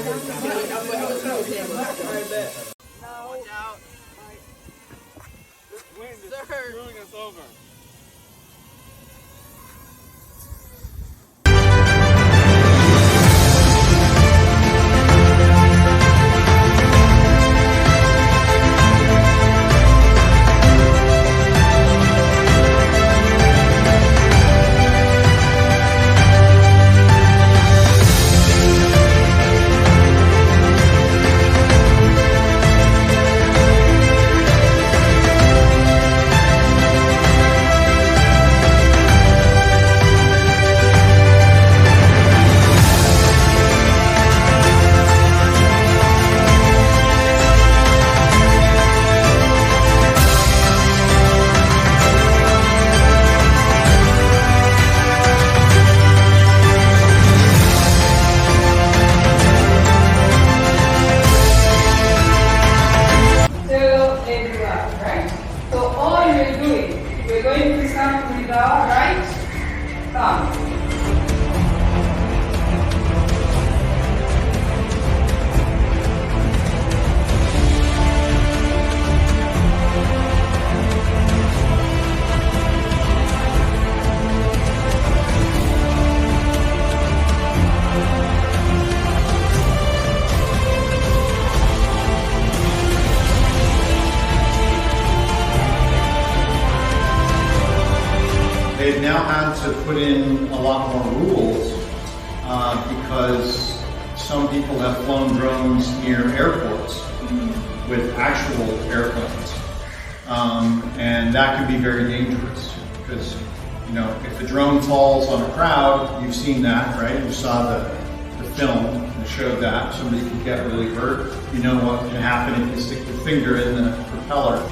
Watch out. This wind is screwing us over. They've now had to put in a lot more rules because some people have flown drones near airports with actual airplanes. And that can be very dangerous because, you know, if a drone falls on a crowd, you've seen that, right? You saw the film that showed that. Somebody could get really hurt. You know what can happen if you stick your finger in the propeller.